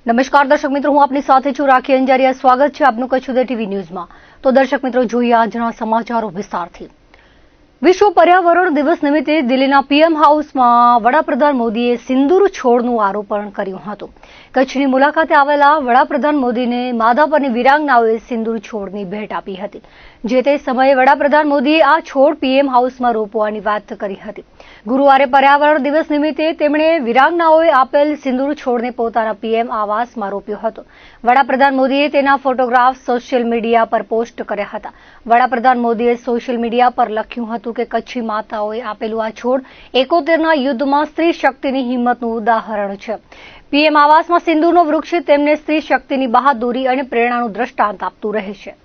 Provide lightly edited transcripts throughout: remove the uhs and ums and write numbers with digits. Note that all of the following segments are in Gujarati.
નમસ્કાર દર્શક મિત્રો, હું આપની સાથે છું રાખી અંજારિયા. સ્વાગત છે આપનું કચ્છ ઉદય ટીવી ન્યૂઝમાં. તો દર્શક મિત્રો, જોઈએ આજના સમાચારો વિસ્તારથી. વિશ્વ પર્યાવરણ દિવસ નિમિત્તે દિલ્હીના પીએમ હાઉસમાં વડાપ્રધાન મોદીએ સિંદૂર છોડનું આરોપણ કર્યું હતું. કચ્છની મુલાકાતે આવેલા વડાપ્રધાન મોદીને માધાપરની વિરાંગનાઓએ સિંદૂર છોડની ભેટ આપી હતી. જે તે સમયે વડાપ્રધાન મોદીએ આ છોડ પીએમ હાઉસમાં રોપવાની વાત કરી હતી. ગુરુવારે પર્યાવરણ દિવસ નિમિત્તે તેમણે વિરાંગનાઓએ આપેલ સિંદૂર છોડને પોતાના પીએમ આવાસમાં રોપ્યો હતો. વડાપ્રધાન મોદીએ તેના ફોટોગ્રાફ સોશિયલ મીડિયા પર પોસ્ટ કર્યા હતા. વડાપ્રધાન મોદીએ સોશિયલ મીડિયા પર લખ્યું હતું કે કચ્છી માતાઓએ આપેલું આ છોડ 71ના યુદ્ધમાં સ્ત્રી શક્તિની હિંમતનું ઉદાહરણ છે. પીએમ આવાસમાં સિંદૂરનો વૃક્ષ તેમને સ્ત્રી શક્તિની બહાદુરી અને પ્રેરણાનું દ્રષ્ટાંત આપતું રહે છે.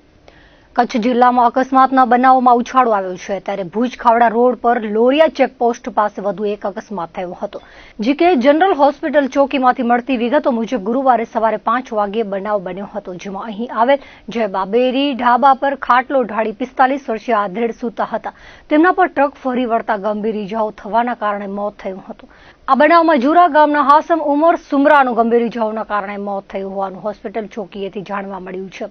કચ્છ જિલ્લામાં અકસ્માતના બનાવોમાં ઉછાળો આવ્યો છે, ત્યારે ભુજ ખાવડા રોડ પર લોરિયા ચેકપોસ્ટ પાસે વધુ એક અકસ્માત થયો હતો. જીકે જનરલ હોસ્પિટલ ચોકીમાંથી મળતી વિગતો મુજબ ગુરુવારે સવારે 5 વાગ્યે બનાવ બન્યો હતો, જેમાં અહીં આવેલ જય બાબેરી ઢાબા પર ખાટલો ઢાળી 45 વર્ષીય આધેડ સૂતા હતા. તેમના પર ટ્રક ફરી વળતા ગંભીર ઇજાઓ થવાના કારણે મોત થયું હતું. આ બનાવમાં જુરા ગામના હાસમ ઉમર સુમરાનું ગંભીર ઇજાઓના કારણે મોત થયું હોવાનું હોસ્પિટલ ચોકીએથી જાણવા મળ્યું છે.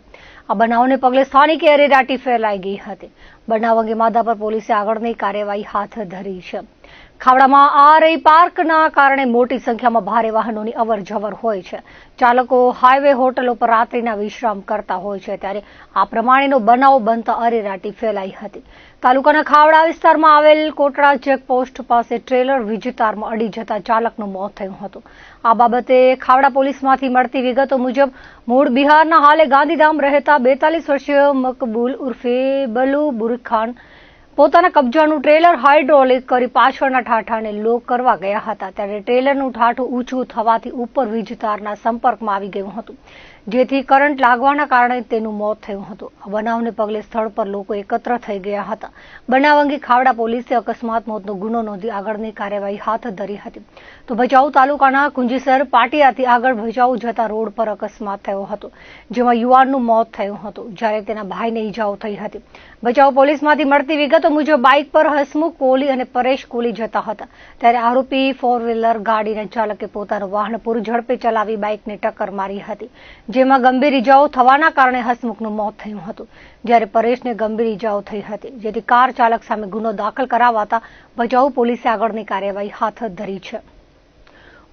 આ બનાવને પગલે સ્થાનિકે અરેરાટી ફેલાઈ ગઈ હતી. બનાવ અંગે માધાપર પોલીસે આગળની કાર્યવાહી હાથ ધરી છે. ખાવડામાં આરઈ પાર્કના કારણે મોટી સંખ્યામાં ભારે વાહનોની અવરજવર હોય છે. ચાલકો હાઈવે હોટલો પર રાત્રિના વિશ્રામ કરતા હોય છે, ત્યારે આ પ્રમાણેનો બનાવ બનતા અરેરાટી ફેલાઈ હતી. તાલુકાના ખાવડા વિસ્તારમાં આવેલ કોટડા ચેકપોસ્ટ પાસે ટ્રેલર વીજતારમાં અડી જતા ચાલકનું મોત થયું હતું. આ બાબતે ખાવડા પોલીસમાંથી મળતી વિગતો મુજબ મૂળ બિહારના હાલે ગાંધીધામ રહેતા 42 વર્ષીય મકબૂલ ઉર્ફે બલુ બુરખાન પોતાના કબજાનું ટ્રેલર હાઇડ્રોલિક કરી પાછળના ઠાઠાને લોક કરવા ગયા હતા, ત્યારે ટ્રેલરનું ઠાઠું ઊંચું થવાથી ઉપર વીજતારના સંપર્કમાં આવી ગયું હતું, જેથી કરંટ લાગવાના કારણે તેનું મોત થયું હતું. આ બનાવને પગલે સ્થળ પર લોકો એકત્ર થઈ ગયા હતા. બનાવ અંગે ખાવડા પોલીસે અકસ્માત મોતનો ગુનો નોંધી આગળની કાર્યવાહી હાથ ધરી હતી. તો ભચાઉ તાલુકાના કુંજીસર પાટિયાથી આગળ ભચાઉ જતા રોડ પર અકસ્માત થયો હતો, જેમાં યુવાનનું મોત થયું હતું, જ્યારે તેના ભાઈને ઈજાઓ થઈ હતી. ભચાઉ પોલીસમાંથી મળતી વિગતો મુજબ બાઇક પર હસમુખ કોહલી અને પરેશ કોહલી જતા હતા, ત્યારે આરોપી 4 વ્હીલર ગાડીના ચાલકે પોતાનું વાહન પૂરી ઝડપે ચલાવી બાઇકને ટક્કર મારી હતી, જેમાં ગંભીર ઇજાઓ થવાના કારણે હસમુખનું મોત થયું હતું, જ્યારે પરેશને ગંભીર ઇજાઓ થઈ હતી, જેથી કાર ચાલક સામે ગુનો દાખલ કરાવાતા ભચાઉ પોલીસે આગળની કાર્યવાહી હાથ ધરી છે.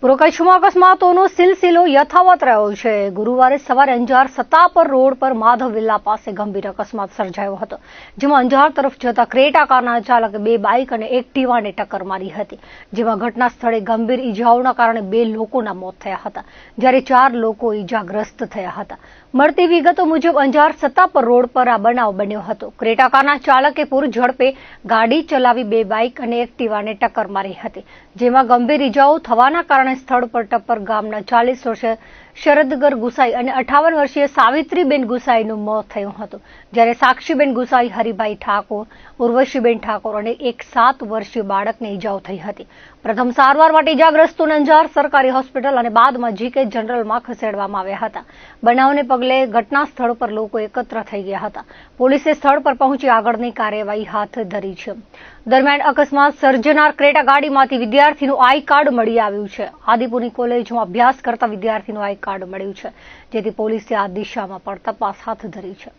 પૂર્વ કચ્છમાં અકસ્માતોનો સિલસિલો યથાવત રહ્યો છે. ગુરુવારે સવારે અંજાર સતાપર રોડ પર માધવ વિલ્લા પાસે ગંભીર અકસ્માત સર્જાયો હતો, જેમાં અંજાર તરફ જતા ક્રેટા કારના ચાલકે 2 બાઇક અને એક્ટિવાને ટક્કર મારી હતી, જેમાં ઘટના સ્થળે ગંભીર ઇજાઓના કારણે 2 લોકોના મોત થયા હતા, જ્યારે 4 લોકો ઇજાગ્રસ્ત થયા હતા. મળતી વિગતો મુજબ અંજાર સતાપર રોડ પર આ બનાવ બન્યો હતો. ક્રેટા કારના ચાલકે પૂર ઝડપે ગાડી ચલાવી 2 બાઇક અને એક્ટિવાને ટક્કર મારી હતી, જેમાં ગંભીર ઇજાઓ થવાના કારણે સ્થળ પર ટપ્પર ગામના 40 વર્ષીય શરદગર ગુસાઈ અને 58 વર્ષીય સાવિત્રીબેન ગુસાઈનું મોત થયું હતું, જ્યારે સાક્ષીબેન ગુસાઈ, હરિભાઈ ઠાકોર, ઉર્વશીબેન ઠાકોર અને એક 7 વર્ષીય બાળકને ઇજાઓ થઈ હતી. પ્રથમ સારવાર માટે ઇજાગ્રસ્તોને અંજાર સરકારી હોસ્પિટલ અને બાદમાં જીકે જનરલમાં ખસેડવામાં આવ્યા હતા. બનાવને પગલે ઘટના સ્થળ પર લોકો એકત્ર થઈ ગયા હતા. પોલીસે સ્થળ પર પહોંચી આગળની કાર્યવાહી હાથ ધરી છે. દરમિયાન અકસ્માત સર્જનાર ક્રેટા ગાડીમાંથી વિદ્યાર્થીનું આઈ કાર્ડ મળી આવ્યું છે. આદિપુરની કોલેજમાં અભ્યાસ કરતા વિદ્યાર્થીનું આઈ કાર્ડ મળ્યું છે, જેથી પોલીસે આ દિશામાં પણ તપાસ હાથ ધરી છે.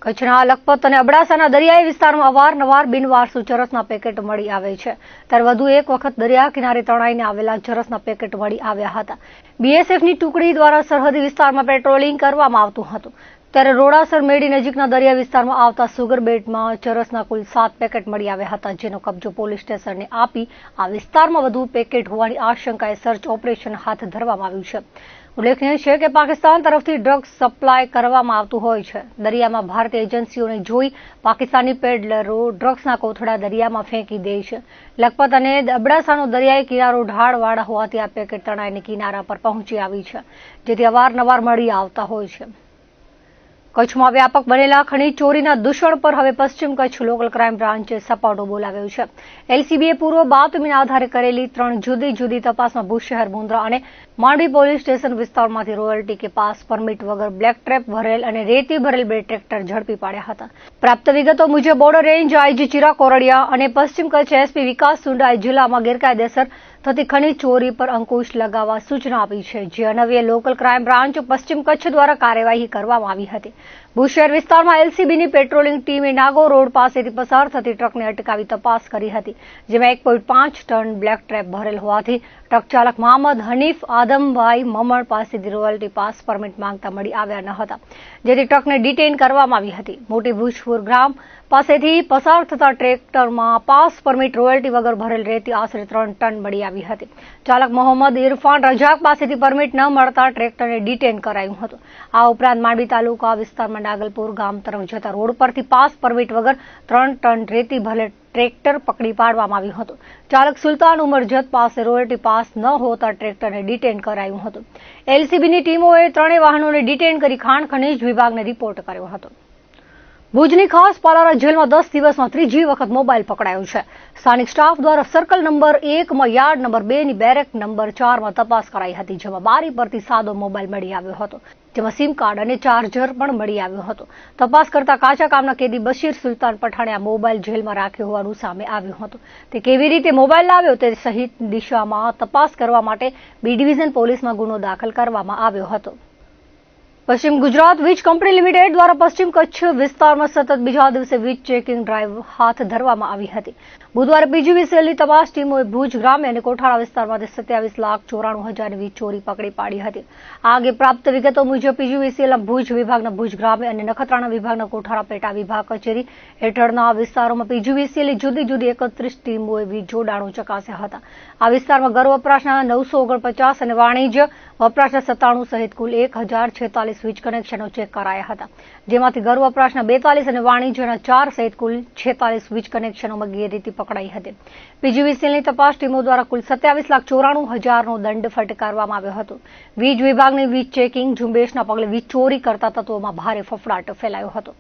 કચ્છના લખપત અને અબડાસાના દરિયાઈ વિસ્તારમાં અવારનવાર બિનવારસુ ચરસના પેકેટ મળી આવે છે, ત્યારે વધુ એક વખત દરિયા કિનારે તણાઈને આવેલા ચરસના પેકેટ મળી આવ્યા હતા. બીએસએફની ટુકડી દ્વારા સરહદી વિસ્તારમાં પેટ્રોલિંગ કરવામાં આવતું હતું, ત્યારે રોડાસર મેડી નજીકના દરિયા વિસ્તારમાં આવતા સુગર બેટમાં ચરસના કુલ 7 પેકેટ મળી આવ્યા હતા, જેનો કબજો પોલીસ સ્ટેશનને આપી આ વિસ્તારમાં વધુ પેકેટ હોવાની આશંકાએ સર્ચ ઓપરેશન હાથ ધરવામાં આવ્યું છે. ઉલ્લેખનીય છે કે પાકિસ્તાન તરફથી ડ્રગ્સ સપ્લાય કરવામાં આવતું હોય છે. દરિયામાં ભારતીય એજન્સીઓને જોઈ પાકિસ્તાની પેડલરો ડ્રગ્સના કોથળા દરિયામાં ફેંકી દે છે. લખપત અને અબડાસાનો દરિયાઈ કિનારો ઢાળવાળા હોવાથી આ પેકેટ તણાઈને કિનારા પર પહોંચી આવી છે, જેથી અવારનવાર મળી આવતા હોય છે. કચ્છમાં વ્યાપક બનેલા ખનીજ ચોરીના દૂષણ પર હવે પશ્ચિમ કચ્છ લોકલ ક્રાઇમ બ્રાન્ચે સપાટો બોલાવ્યો છે. એલસીબીએ પૂર્વ બાતમીના આધારે કરેલી 3 જુદી જુદી તપાસમાં ભુજ શહેર, મુન્દ્રા અને માંડવી પોલીસ સ્ટેશન વિસ્તારમાંથી રોયલ્ટી કે પાસ પરમિટ વગર બ્લેક ટ્રેપ ભરેલ અને રેતી ભરેલ 2 ટ્રેક્ટર ઝડપી પાડ્યા હતા. પ્રાપ્ત વિગતો મુજબ border range IG Chirag Kordia અને પશ્ચિમ કચ્છ એસપી વિકાસ સુંડાએ જિલ્લામાં ગેરકાયદેસર થતી ખનીજ ચોરી પર અંકુશ લગાવવા સૂચના આપી છે, જે અન્વયે લોકલ ક્રાઇમ બ્રાન્ચ પશ્ચિમ કચ્છ દ્વારા કાર્યવાહી કરવામાં આવી હતી. ભુજ શહેર વિસ્તારમાં એલસીબીની પેટ્રોલિંગ ટીમે નાગો રોડ પાસેથી પસાર થતી ટ્રકને અટકાવી તપાસ કરી હતી, જેમાં 1.5 ટન બ્લેક ટ્રેપ ભરેલ હોવાથી ટ્રક ચાલક મોહમ્મદ હનીફ આદમભાઈ મમણ પાસેથી રોયલ્ટી પાસ પરમિટ માંગતા મળી આવ્યા ન હતા, જેથી ટ્રકને ડિટેઇન કરવામાં આવી હતી. મોટી ભુજપુર ગ્રામ પાસેથી પસાર થતા ટ્રેક્ટરમાં પાસ પરમિટ રોયલ્ટી વગર ભરેલ રેતી આશરે 3 ટન મળી આવી હતી. ચાલક મોહમ્મદ ઇરફાન રજાક પાસેથી પરમિટ ન મળતા ટ્રેક્ટરને ડિટેઇન કરાયું હતું. આ ઉપરાંત માંડવી તાલુકા વિસ્તારમાં નાગલપુર ગામ તરફ જતા રોડ પરથી પાસ પરમિટ વગર 3 ટન રેતી ભરેલ ટ્રેક્ટર પકડી પાડવામાં આવ્યું હતું. ચાલક સુલતાન ઉમરજત પાસે રોયલ્ટી પાસ ન હોતા ટ્રેક્ટરને ડિટેઇન કરાયું હતું. એલસીબીની ટીમોએ ત્રણેય વાહનોને ડિટેઇન કરી ખાણ ખનીજ વિભાગને રિપોર્ટ કર્યો હતો. ભુજની ખાસ પાલારા જેલમાં 10 દિવસમાં ત્રીજી વખત મોબાઈલ પકડાયો છે. સ્થાનિક સ્ટાફ દ્વારા સર્કલ નંબર 1 માં યાર્ડ નંબર 2 ની બેરેક નંબર 4 માં તપાસ કરાઈ હતી, જેમાં બારી પરથી સાદો મોબાઈલ મળી આવ્યો હતો, જેમાં સિમ કાર્ડ અને ચાર્જર પણ મળી આવ્યો હતો. તપાસ કરતા કાચા કામના કેદી બશીર સુલતાન પઠાણે આ મોબાઈલ જેલમાં રાખ્યો હોવાનું સામે આવ્યું હતું. તે કેવી રીતે મોબાઈલ લાવ્યો તે સહિત દિશામાં તપાસ કરવા માટે બી ડિવિઝન પોલીસમાં ગુનો દાખલ કરવામાં આવ્યો હતો. પશ્ચિમ ગુજરાત વીજ કંપની લિમિટેડ દ્વારા પશ્ચિમ કચ્છ વિસ્તારમાં સતત બીજા દિવસે વીજ ચેકિંગ ડ્રાઈવ હાથ ધરવામાં આવી હતી. બુધવારે પીજીવીસીએલની તપાસ ટીમોએ ભુજ ગ્રામ્ય અને કોઠારા વિસ્તારમાંથી 27,94,000 વીજ ચોરી પકડી પાડી હતી. આ અંગે પ્રાપ્ત વિગતો મુજબ પીજીવીસીએલના ભુજ વિભાગના ભુજ ગ્રામ્ય અને નખત્રાણા વિભાગના કોઠારા પેટા વિભાગ કચેરી હેઠળના વિસ્તારોમાં પીજીવીસીએલની જુદી જુદી 31 ટીમોએ વીજ જોડાણો ચકાસ્યા હતા. આ વિસ્તારમાં ઘર વપરાશના 949 અને વાણિજ્ય વપરાશના 97 સહિત કુલ 1,046 વીજ કનેક્શનો ચેક કરાયા હતા, જેમાંથી ઘર વપરાશના 42 અને વાણિજ્યના 4 સહિત કુલ 46 વીજ કનેક્શનોમાં ગેરરીતિ પકડાઈ હતી. પીજીવીસીએલની તપાસ ટીમો દ્વારા કુલ 27,94,000નો દંડ ફટકારવામાં આવ્યો હતો. વીજ વિભાગની વીજ ચેકિંગ ઝુંબેશના પગલે વીજ ચોરી કરતા તત્વોમાં ભારે ફફડાટ ફેલાયો હતો.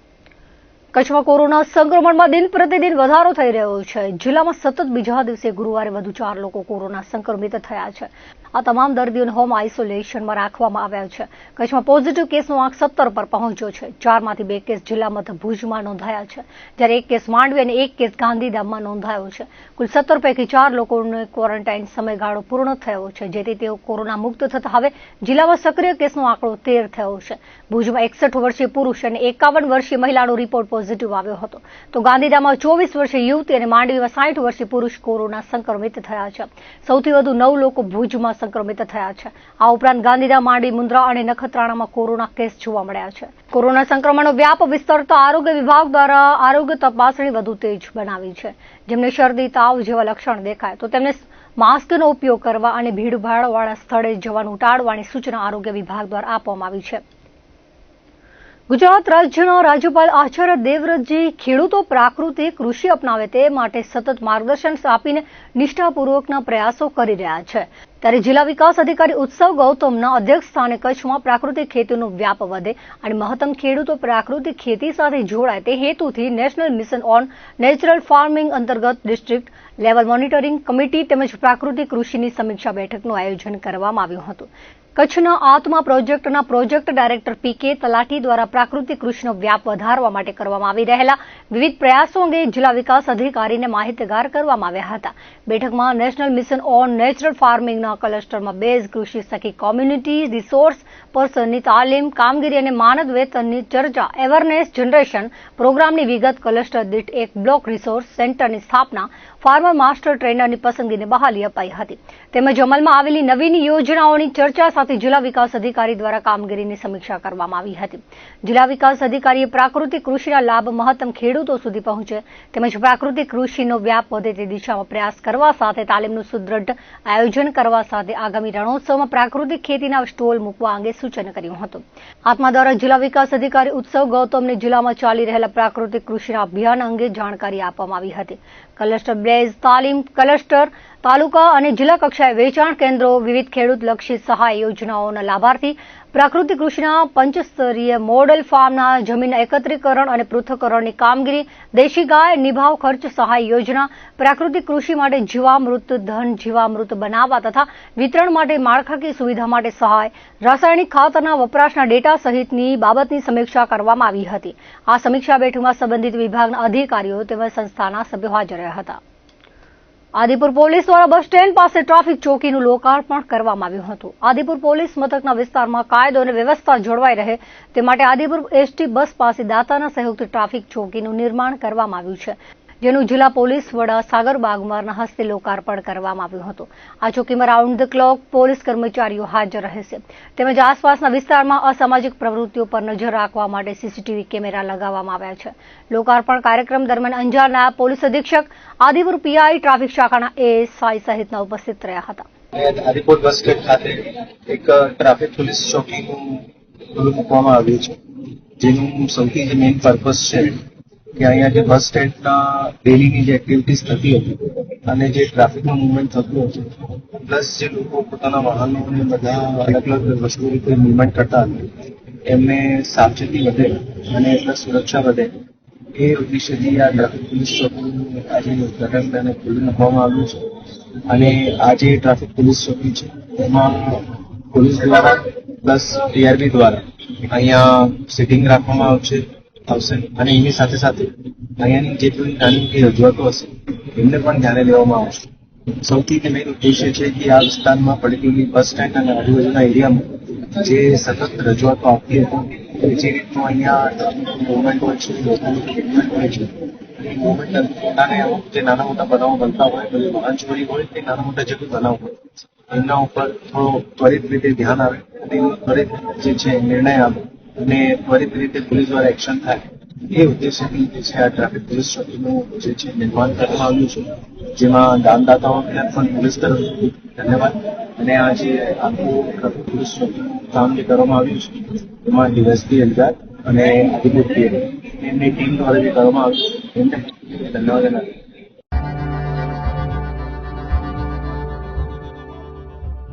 કચ્છમાં કોરોના સંક્રમણમાં દિન પ્રતિદિન વધારો થઈ રહ્યો છે. જિલ્લામાં સતત બીજા દિવસે ગુરુવારે વધુ 4 લોકો કોરોના સંક્રમિત થયા છે. આ તમામ દર્દીઓને હોમ આઇસોલેશનમાં રાખવામાં આવ્યા છે. કચ્છમાં પોઝિટિવ કેસનો આંક 17 પર પહોંચ્યો છે. 4માંથી 2 કેસ જિલ્લા મથક ભુજમાં નોંધાયા છે, જ્યારે 1 કેસ માંડવી અને 1 કેસ ગાંધીધામમાં નોંધાયો છે. કુલ 17 પૈકી 4 લોકોનો ક્વોરન્ટાઇન સમયગાળો પૂર્ણ થયો છે, જેથી તેઓ કોરોના મુક્ત થતા હવે જિલ્લામાં સક્રિય કેસનો આંકડો 13 થયો છે. ભુજમાં 61 વર્ષીય પુરુષ અને 51 વર્ષીય મહિલાનો રિપોર્ટ પોઝિટિવ આવ્યો હતો, તો ગાંધીધામમાં 24 વર્ષીય યુવતી અને માંડવીમાં 60 વર્ષીય પુરુષ કોરોના સંક્રમિત થયા છે. સૌથી વધુ 9 લોકો ભુજમાં સંક્રમિત થયા છે. આ ઉપરાંત ગાંધીધામ, માંડવી, મુન્દ્રા અને નખત્રાણામાં કોરોના કેસ જોવા મળ્યા છે. કોરોના સંક્રમણનો વ્યાપ વિસ્તરતા આરોગ્ય વિભાગ દ્વારા આરોગ્ય તપાસણી વધુ તેજ બનાવી છે. જેમને શરદી, તાવ જેવા લક્ષણ દેખાય તો તેમને માસ્કનો ઉપયોગ કરવા અને ભીડભાડવાળા સ્થળે જવાનું ટાળવાની સૂચના આરોગ્ય વિભાગ દ્વારા આપવામાં આવી છે. ગુજરાત રાજ્યના રાજ્યપાલ આચાર્ય દેવવ્રતજી ખેડૂતો પ્રાકૃતિક કૃષિ અપનાવે તે માટે સતત માર્ગદર્શન આપીને નિષ્ઠાપૂર્વકના પ્રયાસો કરી રહ્યા છે. ત્યારે જિલ્લા વિકાસ અધિકારી ઉત્સવ ગૌતમના અધ્યક્ષસ્થાને કચ્છમાં પ્રાકૃતિક ખેતીનો વ્યાપ વધે અને મહત્તમ ખેડૂતો પ્રાકૃતિક ખેતી સાથે જોડાય તે હેતુથી national mission on natural farming અંતર્ગત ડિસ્ટ્રિક્ટ લેવલ મોનિટરિંગ કમિટી તેમજ પ્રાકૃતિક કૃષિની સમીક્ષા બેઠકનું આયોજન કરવામાં આવ્યું હતું. કચ્છના આત્મા પ્રોજેક્ટના પ્રોજેક્ટ ડાયરેક્ટર પી.કે. તલાટી દ્વારા પ્રાકૃતિક કૃષિનો વ્યાપ વધારવા માટે કરવામાં આવી રહેલા વિવિધ પ્રયાસો અંગે જિલ્લા વિકાસ અધિકારીને માહિતગાર કરવામાં આવ્યા હતા. બેઠકમાં નેશનલ મિશન ઓન નેચરલ ફાર્મિંગના ક્લસ્ટરમાં બેઝ કૃષિ સખી કોમ્યુનિટી રિસોર્સ પર્સનની તાલીમ, કામગીરી અને માનદ વેતનની ચર્ચા, એવરનેસ જનરેશન પ્રોગ્રામની વિગત, ક્લસ્ટર દીઠ એક બ્લોક રિસોર્સ સેન્ટરની સ્થાપના, ફાર્મર માસ્ટર ટ્રેનરની પસંદગીને બહાલી અપાઈ હતી. તેમજ અમલમાં આવેલી નવીન યોજનાઓની ચર્ચા સાથે જિલ્લા વિકાસ અધિકારી દ્વારા કામગીરીની સમીક્ષા કરવામાં આવી હતી. જિલ્લા વિકાસ અધિકારીએ પ્રાકૃતિક કૃષિના લાભ મહત્તમ ખેડૂતો સુધી પહોંચે તેમજ પ્રાકૃતિક કૃષિનો વ્યાપ વધે તે દિશામાં પ્રયાસ કરવા સાથે તાલીમનું સુદ્રઢ આયોજન કરવા સાથે આગામી રણોત્સવમાં પ્રાકૃતિક ખેતીના સ્ટોલ મૂકવા અંગે સૂચન કર્યું હતું. આત્મા દ્વારા જિલ્લા વિકાસ અધિકારી ઉત્સવ ગૌતમને જિલ્લામાં ચાલી રહેલા પ્રાકૃતિક કૃષિના અભિયાન અંગે જાણકારી આપવામાં આવી હતી. ક્લસ્ટર બેઝ તાલીમ, ક્લસ્ટર તાલુકા અને જિલ્લા કક્ષાએ વેચાણ કેન્દ્રો, વિવિધ ખેડૂતલક્ષી સહાય યોજનાઓના લાભાર્થી, પ્રાકૃતિક કૃષિના પંચસ્તરીય મોડલ ફાર્મના જમીન એકત્રીકરણ અને પૃથ્થકરણની કામગીરી, દેશી ગાય નિભાવ ખર્ચ સહાય યોજના, પ્રાકૃતિક કૃષિ માટે જીવામૃત ધન જીવામૃત બનાવવા તથા વિતરણ માટે માળખાકીય સુવિધા માટે સહાય, રાસાયણિક ખાતરના વપરાશના ડેટા સહિતની બાબતની સમીક્ષા કરવામાં આવી હતી. આ સમીક્ષા બેઠકમાં સંબંધિત વિભાગના અધિકારીઓ તેમજ સંસ્થાના સભ્યો હાજર રહ્યા હતા. આદિપુર પોલીસ દ્વારા બસ સ્ટેન્ડ પાસે ટ્રાફિક ચોકીનું લોકાર્પણ કરવામાં આવ્યું હતું. આદિપુર પોલીસ મથકના વિસ્તારમાં કાયદો અને વ્યવસ્થા જળવાઈ રહે તે માટે આદિપુર એસટી બસ પાસે દાતાના સહયોગથી ટ્રાફિક ચોકીનું નિર્માણ કરવામાં આવ્યું છે, જેનું જિલ્લા પોલીસ વડા સાગર બાગમારના હસ્તે લોકાર્પણ કરવામાં આવ્યું હતું. આ ચોકીમાં રાઉન્ડ ધ ક્લોક પોલીસ કર્મચારીઓ હાજર રહેશે તેમજ આસપાસના વિસ્તારમાં અસામાજિક પ્રવૃત્તિઓ પર નજર રાખવા માટે સીસીટીવી કેમેરા લગાવવામાં આવ્યા છે. લોકાર્પણ કાર્યક્રમ દરમિયાન અંજાર નાયબ પોલીસ અધિક્ષક, આદિપુર પીઆઈ, ટ્રાફિક શાખાના એએસઆઈ સહિતના ઉપસ્થિત રહ્યા હતા. આદિપુર બસ સ્ટેન્ડ ખાતે એક ટ્રાફિક પોલીસ ચોકીનું ખુલ્લું મૂકવામાં આવ્યું છે, જેનું સૌથી જે મેઇન પર્પઝ છે કે અહીંયા જે બસ સ્ટેન્ડના ડેલીની જે એક્ટિવિટીઝ થતી હતી અને જે ટ્રાફિકનું મુવમેન્ટ થતું હતું, પ્લસ જે લોકો પોતાના વાહનોને બધા અલગ અલગ વસ્તુ રીતે મુવમેન્ટ કરતા હતા, એમને સાવચેતી વધે અને પ્લસ સુરક્ષા વધે એ ઉદ્દેશ્યથી આ ટ્રાફિક પોલીસ ચોકીનું આજે ઉદ્ઘાટન અને ખુલ્લું મૂકવામાં આવ્યું છે. અને આ જે ટ્રાફિક પોલીસ ચોકી છે એમાં પોલીસ દ્વારા પ્લસ ટીઆરબી દ્વારા અહીંયા સિટિંગ રાખવામાં આવશે અને એની સાથે સાથે અહીંયાની જે કોઈ નાની મોટી રજૂઆતો હશે એમને પણ ધ્યાને લેવામાં આવશે. સૌથી મેઇન ઉદ્દેશ્ય છે કે આ વિસ્તારમાં પર્ટિક્યુલરલી બસ સ્ટેન્ડ અને આજુબાજુના એરિયામાં જે સતત રજૂઆતો આવતી હતી, જે રીતનું અહીંયા મુવમેન્ટ હોય છે, મુવમેન્ટ હોય છે, એ મુવમેન્ટ જે નાના મોટા બનાવો બનતા હોય, પછી વાહન ચોરી હોય કે નાના મોટા જે કોઈ બનાવ હોય એમના ઉપર થોડો ત્વરિત રીતે ધ્યાન આવે અને એનું ત્વરિત જે છે નિર્ણય આવે અને ત્વરિત રીતે પોલીસ દ્વારા એક્શન થાય, એ ઉદ્દેશ્યથી જે છે આ ટ્રાફિક પોલીસ ચોકીનું જે છે નિર્માણ કરવામાં આવ્યું છે, જેમાં દાનદાતાઓને પણ પોલીસ તરફથી ધન્યવાદ. અને આ જે આખું ટ્રાફિક પોલીસ ચોકીનું કામ જે કરવામાં આવ્યું છે એમાં ડીએસપી અંજાર અને આદિપુર એમની ટીમ દ્વારા જે કરવામાં આવ્યું એમને ધન્યવાદ.